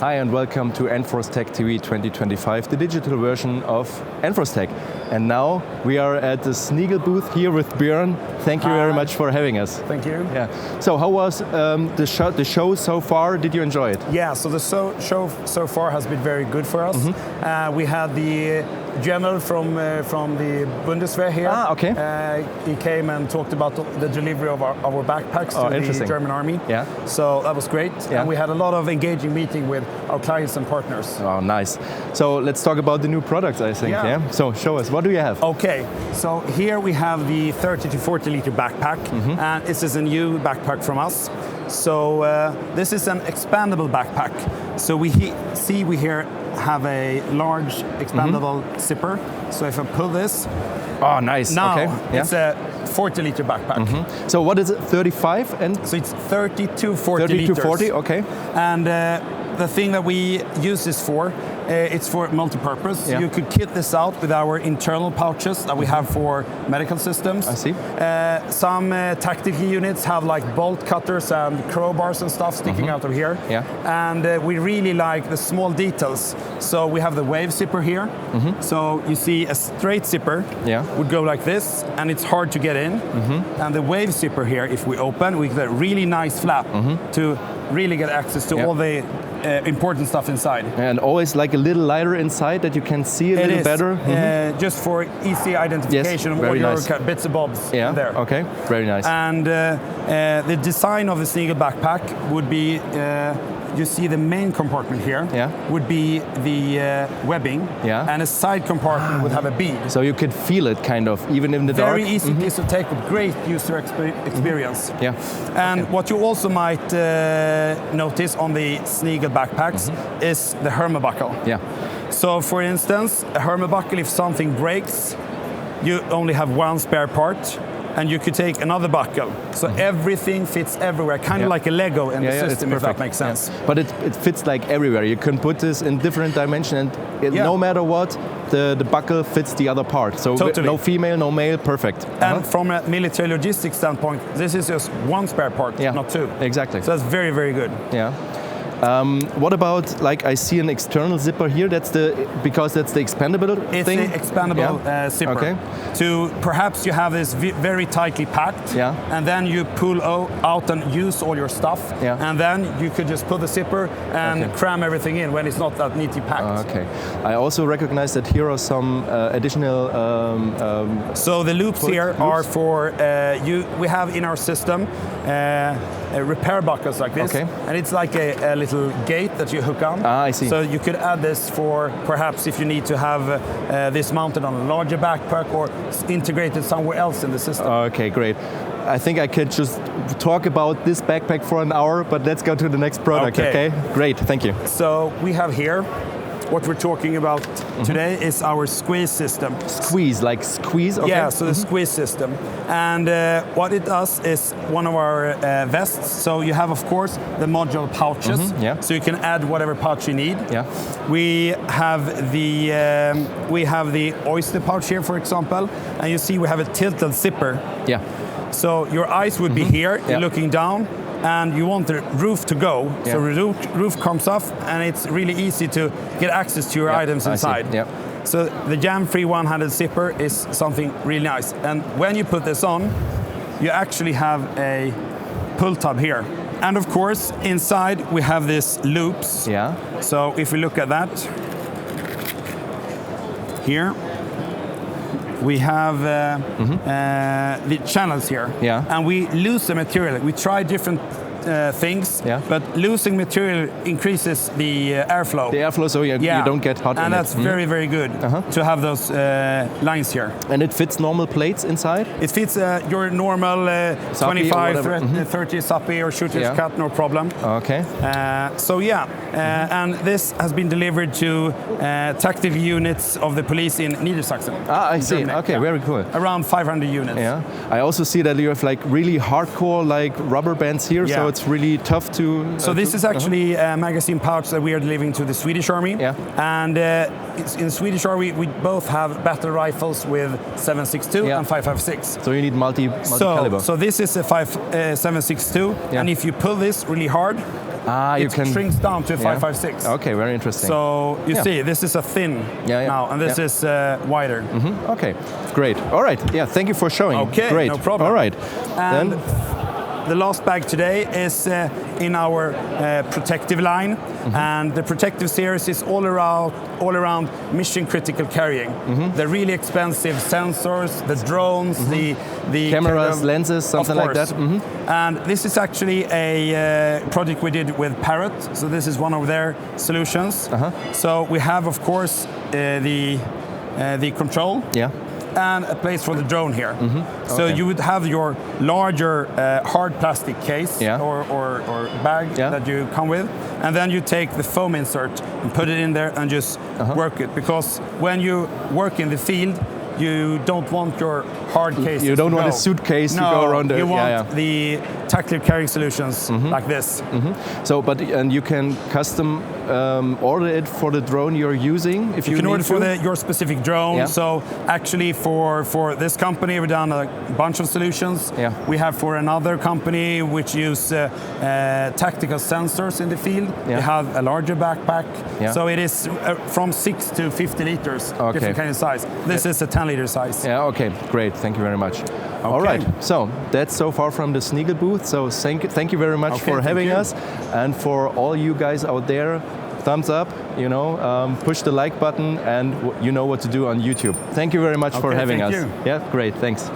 Hi and welcome to Enforce Tech TV 2025, the digital version of Enforce Tech. And now we are at the Snigel booth here with Björn. Thank you very much for having us. Thank you. Yeah. So how was the show so far? Did you enjoy it? Yeah, so the show so far has been very good for us. We had the general from the Bundeswehr here. Okay. He came and talked about the delivery of our backpacks to the German army. Yeah. So that was great. Yeah. And we had a lot of engaging meeting with our clients and partners. Oh, nice. So let's talk about the new products, I think. Yeah. So show us, what do you have? Okay. So here we have the 30 to 40 liter backpack, and this is a new backpack from us. So this is an expandable backpack. So we here have a large expandable zipper. So if I pull this, oh, nice. now okay. Yeah. it's a 40 liter backpack. So what is it? 35 and so it's 30 to 40 30 liters. to 40. Okay. And the thing that we use this for, it's for multi-purpose. Yeah. You could kit this out with our internal pouches that we have for medical systems. I see. Some tactical units have like bolt cutters and crowbars and stuff sticking out of here. Yeah. And we really like the small details. So we have the wave zipper here. So you see a straight zipper would go like this, and it's hard to get in. And the wave zipper here, if we open, we get a really nice flap to really get access to all the important stuff inside. And always like a little lighter inside that you can see a little better. Just for easy identification of all your bits and bobs in there. Okay, very nice. And the design of the Snigel backpack would be, you see the main compartment here would be the webbing, and a side compartment would have a bead. So you could feel it kind of, even in the dark. Very easy piece to take with great user experience. Yeah. And what you also might notice on the Snigel backpacks is the hermobuckle. Yeah. So for instance, a hermobuckle, if something breaks, you only have one spare part, and you could take another buckle. So everything fits everywhere, kind of like a Lego in the system, if that makes sense. Yeah. But it fits like everywhere. You can put this in different dimensions, and no matter what, the buckle fits the other part. So no female, no male, perfect. And from a military logistics standpoint, this is just one spare part, not two. Exactly. So that's very, very good. Yeah. What about, like, I see an external zipper here, because that's the expandable thing? It's the expandable zipper. Okay. To perhaps you have this very tightly packed, and then you pull out and use all your stuff, and then you could just pull the zipper and cram everything in when it's not that neatly packed. Okay. I also recognize that here are some additional... so the loops here are for, we have in our system repair buckles like this, and it's like a little gate that you hook on. I see. So you could add this for perhaps if you need to have this mounted on a larger backpack or integrated somewhere else in the system. Okay, great. I think I could just talk about this backpack for an hour, but let's go to the next product, okay? Great, thank you. So we have here, what we're talking about today is our squeeze system. Squeeze, like squeeze? Okay. Yeah, so the squeeze system. And what it does is one of our vests. So you have, of course, the modular pouches. So you can add whatever pouch you need. We have the oyster pouch here, for example. And you see we have a tilted zipper. So your eyes would be here, you're looking down, and you want the roof to go. So the roof comes off, and it's really easy to get access to your items inside. So the jam-free one-handed zipper is something really nice. And when you put this on, you actually have a pull tab here. And of course, inside we have these loops. So if we look at that, here, we have the channels here, and we lose the material. We try different things, but losing material increases the airflow. The airflow, so you don't get hot. And that's very, very good to have those lines here. And it fits normal plates inside? It fits your normal 25, 30 Sappi or shooter's cut, no problem. Okay. And this has been delivered to tactical units of the police in Niedersachsen. I see. Germany. Okay, very cool. Around 500 units. Yeah. I also see that you have like really hardcore like rubber bands here, so it's really tough to... So this is actually a magazine pouch that we are delivering to the Swedish Army. And in the Swedish Army, we both have battle rifles with 7.62 and 5.56. So you need multi-caliber. So this is a 7.62, and if you pull this really hard, it shrinks down to a 556. Okay, very interesting. So you see, this is a thin now, and this is wider. Okay, great. All right, yeah, thank you for showing. Okay, great. No problem. All right. And the last bag today is in our protective line, and the protective series is all around mission critical carrying. The really expensive sensors, the drones, the cameras, lenses, something like that. And this is actually a project we did with Parrot. So this is one of their solutions. So we have, of course, the control. And a place for the drone here. So you would have your larger hard plastic case or bag that you come with, and then you take the foam insert and put it in there and just work it. Because when you work in the field, you don't want your hard case. You don't want a suitcase to go around there. You want the tactile carrying solutions like this. So, and you can custom order it for the drone you're using if you can need order to? For your specific drone. So actually for this company we've done a bunch of solutions. We have for another company which use tactical sensors in the field. They have a larger backpack. So it is from 6 to 50 liters, different kind of size. This is a 10-liter size. Okay, great. Thank you very much. All right, so that's so far from the Snigel booth. So thank you very much for having us, and for all you guys out there, thumbs up, push the like button, and you know what to do on YouTube. Thank you very much for having us. Yeah, great, thanks.